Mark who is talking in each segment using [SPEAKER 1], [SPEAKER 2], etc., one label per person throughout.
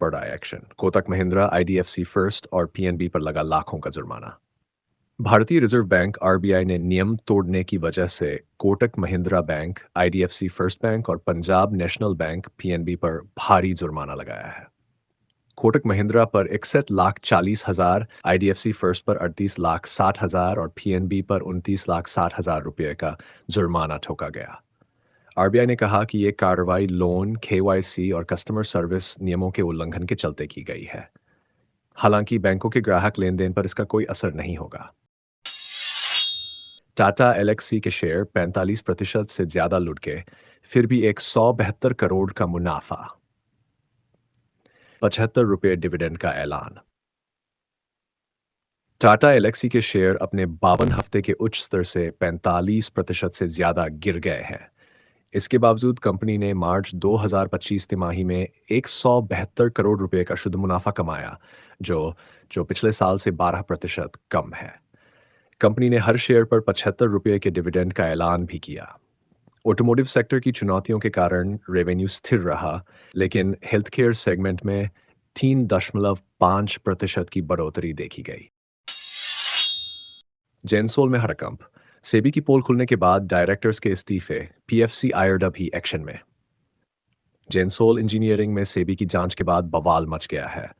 [SPEAKER 1] बड़ा action. Kotak Mahindra, IDFC first और PNB पर लगा लाखों का जुर्माना। भारतीय रिजर्व बैंक आरबीआई ने नियम तोड़ने की वजह से Kotak Mahindra bank, IDFC first bank और पंजाब नेशनल बैंक पीएनबी पर भारी जुर्माना लगाया है। कोटक महिंद्रा पर 61,40,000, आईडीएफसी फर्स्ट पर 38,60,000 और पीएनबी पर 29,60,000 रुपये का जुर्माना ठोका गया। आरबीआई ने कहा कि ये कार्रवाई लोन, केवाईसी और कस्टमर सर्विस नियमों के उल्लंघन के चलते की गई है। हालांकि बैंकों के ग्राहक लेन देन पर इसका कोई असर नहीं होगा। टाटा एलेक्सी के शेयर 45% से ज्यादा लुढ़ गए, फिर भी 172 करोड़ का मुनाफा। 75 रुपये डिविडेंड का ऐलान। टाटा एलेक्सी के शेयर अपने 52 हफ्ते के उच्च स्तर से 45% से ज्यादा गिर गए हैं। इसके बावजूद कंपनी ने मार्च 2025 तिमाही में 172 करोड़ रुपए का शुद्ध मुनाफा कमाया, जो जो पिछले साल से 12% कम है। कंपनी ने हर शेयर पर 75 रुपये के डिविडेंड का ऐलान भी किया। ऑटोमोटिव सेक्टर की चुनौतियों के कारण रेवेन्यू स्थिर रहा, लेकिन हेल्थ केयर सेगमेंट में 3.5% की बढ़ोतरी देखी गई। जेनसोल में हड़कंप। सेबी की पोल खुलने के बाद डायरेक्टर्स के इस्तीफे, पीएफसी आयरडा भी एक्शन में। जेनसोल इंजीनियरिंग में सेबी की जांच के बाद बवाल मच गया है।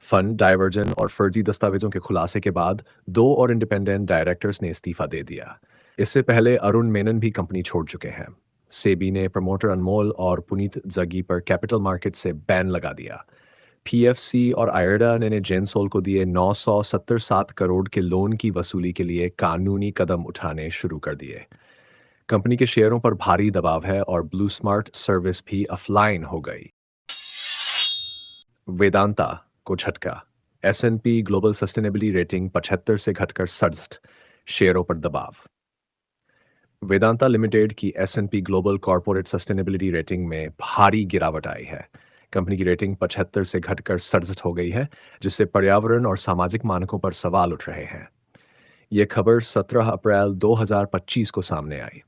[SPEAKER 1] फंड डाइवर्जन और फर्जी दस्तावेजों के खुलासे के बाद 2 और इंडिपेंडेंट डायरेक्टर्स ने इस्तीफा दे दिया। इससे पहले अरुण मेनन भी कंपनी छोड़ चुके हैं। सेबी ने प्रमोटर अनमोल और पुनीत जग्गी पर कैपिटल मार्केट से बैन लगा दिया। पीएफसी और आयरडा ने जेनसोल को दिए 977 करोड़ के लोन की वसूली के लिए कानूनी कदम उठाने शुरू कर दिए। कंपनी के शेयरों पर भारी दबाव है और ब्लू स्मार्ट सर्विस भी ऑफलाइन हो गई। वेदांता को झटका। एस&पी ग्लोबल सस्टेनेबिलिटी रेटिंग 75 से घटकर 67, शेयरों पर दबाव। वेदांता लिमिटेड की एस&पी ग्लोबल कॉर्पोरेट सस्टेनेबिलिटी रेटिंग में भारी गिरावट आई है। कंपनी की रेटिंग 75 से घटकर 67 हो गई है, जिससे पर्यावरण और सामाजिक मानकों पर सवाल उठ रहे हैं। यह खबर 17 अप्रैल 2025 को सामने आई।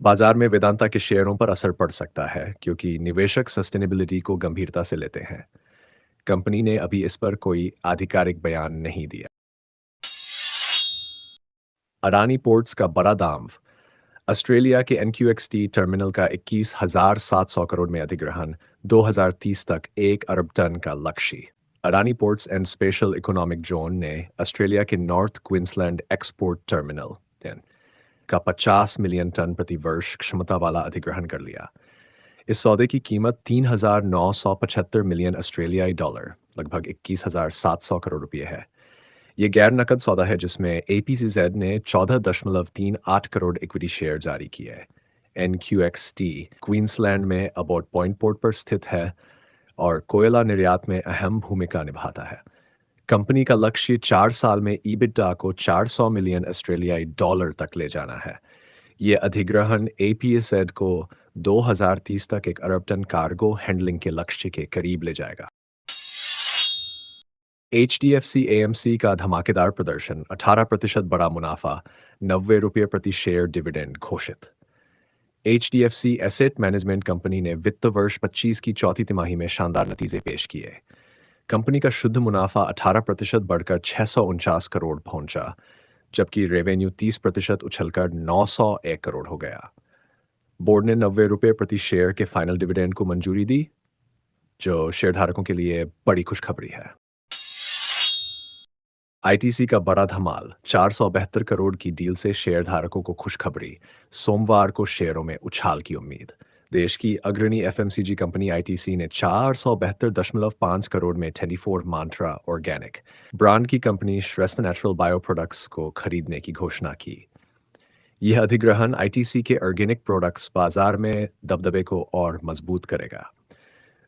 [SPEAKER 1] बाजार में वेदांता के शेयरों पर असर पड़ सकता है, क्योंकि निवेशक सस्टेनेबिलिटी को गंभीरता से लेते हैं। कंपनी ने अभी इस पर कोई आधिकारिक बयान नहीं दिया। अडानी पोर्ट्स का बड़ा दाम। ऑस्ट्रेलिया के एनक्यूएक्सटी टर्मिनल का 21,700 करोड़ में अधिग्रहण, 2030 तक 1 अरब टन का लक्ष्य। Adani ports and special economic zone ने ऑस्ट्रेलिया के नॉर्थ क्वींसलैंड एक्सपोर्ट टर्मिनल का 50 मिलियन टन प्रति वर्ष क्षमता वाला अधिग्रहण कर लिया। इस सौदे की कीमत 3,975 मिलियन ऑस्ट्रेलियाई डॉलर, लगभग 21,700 करोड़ रुपये है। ये गैर नकद सौदा है, जिसमें एपीसीजेड ने 14.38 करोड़ इक्विटी शेयर जारी किए हैं। एनक्यूएक्सटी क्वींसलैंड में अबॉट पॉइंट पोर्ट पर स्थित है और कोयला निर्यात में अहम भूमिका निभाता है। कंपनी का लक्ष्य 4 साल में ईबिटा को 400 मिलियन ऑस्ट्रेलियाई डॉलर तक ले जाना है। ये अधिग्रहण एपीएसएड को 2030 तक 1 अरब टन कार्गो हैंडलिंग के लक्ष्य के करीब ले जाएगा। एचडीएफसी एएमसी का धमाकेदार प्रदर्शन, 18% बड़ा मुनाफा, 90 रुपये प्रति शेयर डिविडेंड घोषित। एचडीएफसी एसेट मैनेजमेंट कंपनी ने वित्त वर्ष 25 की चौथी तिमाही में शानदार नतीजे पेश किए। कंपनी का शुद्ध मुनाफा 18% बढ़कर 649 करोड़ पहुंचा, जबकि रेवेन्यू 30% उछलकर 901 करोड़ हो गया। बोर्ड ने 90 रुपये प्रति शेयर के फाइनल डिविडेंड को मंजूरी दी, जो शेयरधारकों के लिए बड़ी खुशखबरी है। आईटीसी का बड़ा धमाल, 472 करोड़ की डील से शेयरधारकों को खुशखबरी, सोमवार को शेयरों में उछाल की उम्मीद। देश की अग्रणी एफएमसीजी कंपनी आईटीसी ने 472.5 करोड़ में 24 मंत्रा ऑर्गेनिक ब्रांड की कंपनी श्रेष्ठ नेचुरल बायो प्रोडक्ट्स को खरीदने की घोषणा की। यह अधिग्रहण आईटीसी के ऑर्गेनिक प्रोडक्ट्स बाजार में दबदबे को और मजबूत करेगा।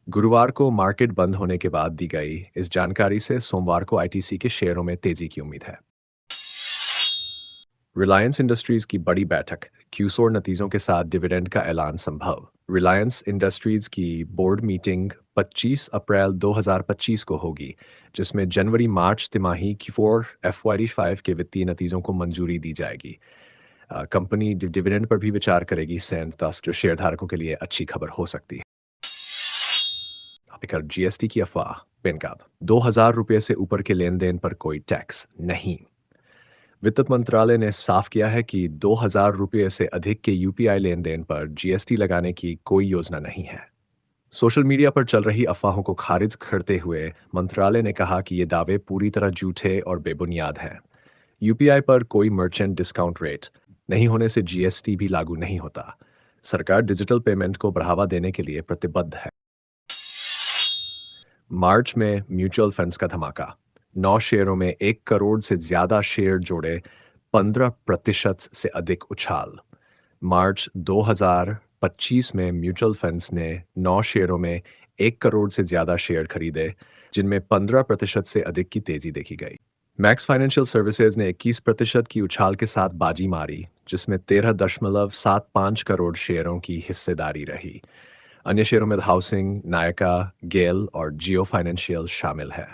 [SPEAKER 1] गुरुवार को मार्केट बंद होने के बाद दी गई इस जानकारी से सोमवार को आईटीसी के शेयरों में तेजी की उम्मीद है। रिलायंस इंडस्ट्रीज की बड़ी बैठक, क्यूसोर नतीजों के साथ डिविडेंड का ऐलान संभव। रिलायंस इंडस्ट्रीज की बोर्ड मीटिंग 25 अप्रैल 2025 को होगी, जिसमें जनवरी मार्च तिमाही Q4 FY25 के वित्तीय नतीजों को मंजूरी दी जाएगी। कंपनी डिविडेंड पर भी विचार करेगी, जो शेयरधारकों के लिए अच्छी खबर हो सकती है। आयकर जीएसटी की अफवाह बेनकाब। 2,000 रुपये से ऊपर के लेन देन पर कोई टैक्स नहीं। वित्त मंत्रालय ने साफ किया है कि 2,000 रुपये से अधिक के यूपीआई लेन देन पर जीएसटी लगाने की कोई योजना नहीं है। सोशल मीडिया पर चल रही अफवाहों को खारिज करते हुए मंत्रालय ने कहा कि ये दावे पूरी तरह झूठे और बेबुनियाद हैं। यूपीआई पर कोई मर्चेंट डिस्काउंट रेट नहीं होने से जीएसटी भी लागू नहीं होता। सरकार डिजिटल पेमेंट को बढ़ावा देने के लिए प्रतिबद्ध है। मार्च में म्यूचुअल फंड्स का धमाका। 9 शेयरों में 1 करोड़ से ज्यादा शेयर जोड़े, 15% से अधिक उछाल। मार्च 2025 में म्यूचुअल फंड्स ने 9 शेयरों में 1 करोड़ से ज्यादा शेयर खरीदे, जिनमें 15% से अधिक की तेजी देखी गई। मैक्स फाइनेंशियल सर्विसेज ने 21% की उछाल के साथ बाजी मारी, जिसमें 13.75 करोड़ शेयरों की हिस्सेदारी रही। अन्य शेयरों में हाउसिंग, नायका, गेल और जियो फाइनेंशियल शामिल है।